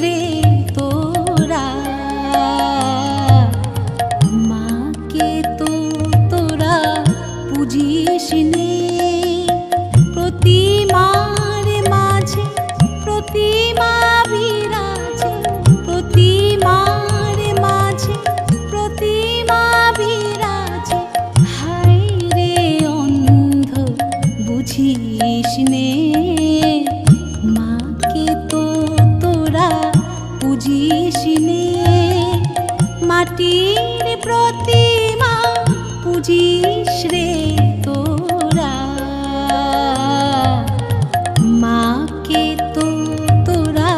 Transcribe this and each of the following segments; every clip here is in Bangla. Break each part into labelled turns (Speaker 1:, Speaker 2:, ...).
Speaker 1: রে তোরা, মাকে তো তোরা পুজিস নে। প্রতিমার মাঝে প্রতিমা বিরাজে, প্রতিমার মাঝে প্রতিমা বিরাজে। হায় রে অন্ধ বুঝিস নে, মাকে তো তোরা পুজিস নে। মাটির প্রতিমা পুজিস রে তোরা, মাকে তো তোরা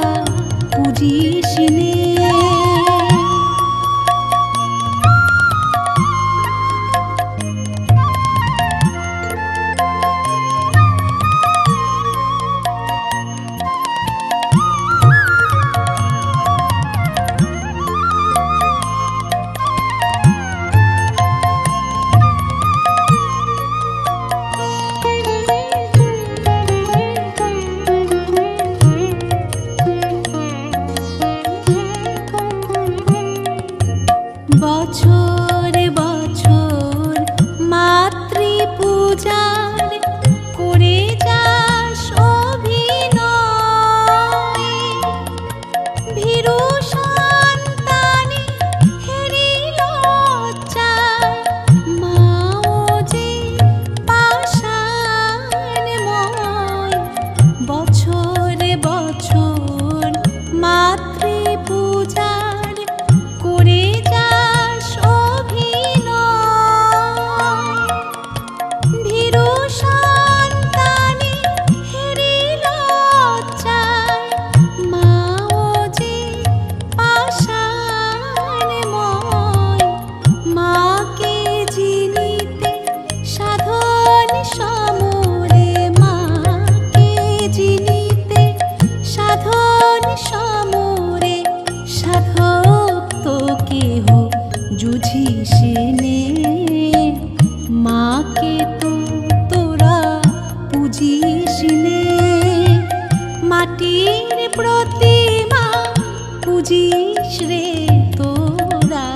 Speaker 1: পুজিস নে। বছর বছর মাতৃ পূজার করে যাস অভিনয়। ভীরু সন্তানে হেরি লজ্জায়, মাও যে পাষাণময়। বছর বছর মাতৃ পূজার করে যাস অভিনয়। ভীরু সন্তানে হেরি লজ্জায়, মাও যে পাষাণময়। মাকে জিনিতে সাধন সমরে, মাকে জিনিতে সাধন সমরে। সাধক তো কেহ জুঝিস নে, মাকে তো তোরা পুজিস নে। মাটির প্রতিমা পুজিস রে তোরা,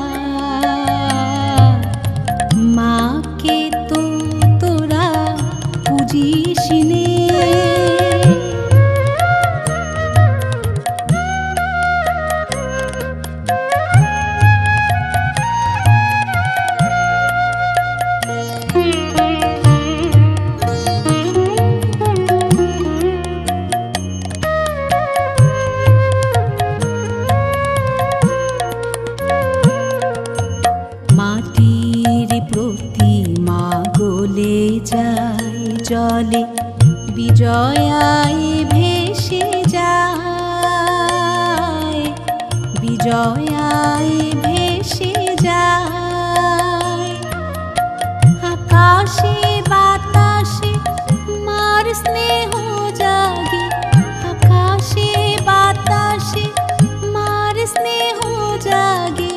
Speaker 1: মাকে তো তোরা পুজিস নে। মাটির প্রতিমা গলে যায় জলে, বিজয়ায় ভেসে যায়, বিজয়ায় ভেসে যায়। আকাশে বাতাসে মার স্নেহ জাগে, আকাশে বাতাসে মার স্নেহ জাগে।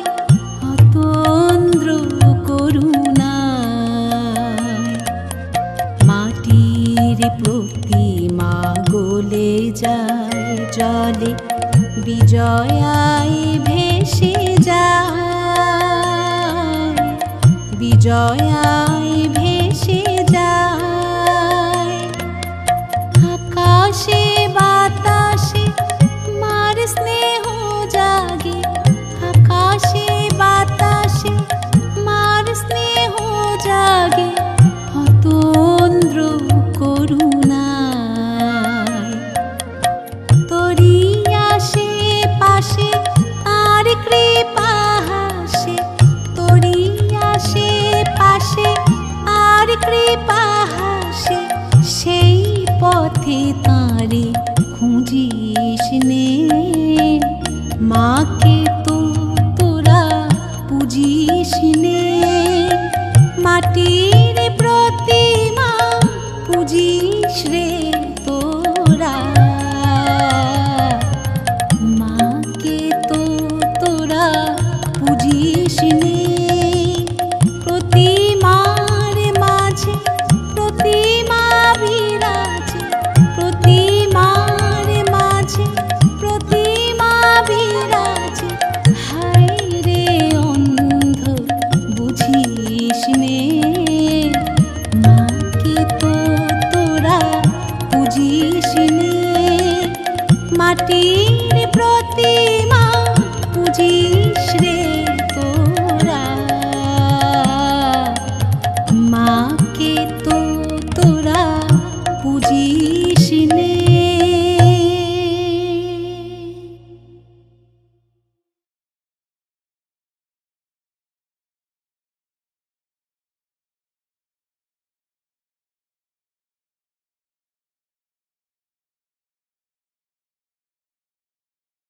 Speaker 1: অতন্দ্র করুণায় মাটির প্রতিমা গলে যায় জলে, বিজয়ায় ভেসে যায়, বিজয়ায় ভেসে যায়। আকাশে বাতাসে মার স্নেহ জাগে, আকাশে বাতাসে মার স্নেহ জাগে। অতন্দ্র করুণায় তোরি আসে পাশে আর কৃপা হাসে, তোরি আসে পাশে আর কৃপা হাসে। সেই পথে তারে খুঁজিস নে, মাকে তো তোরা পুজিস নে। মাটির প্রতিমা পুজিস রে তোরা, মাকে তো তোরা পুজিস নে। প্রতিমার মাঝে প্রতিমা বিরাজে, প্রতিমার মাঝে প্রতিমা প্রতিমা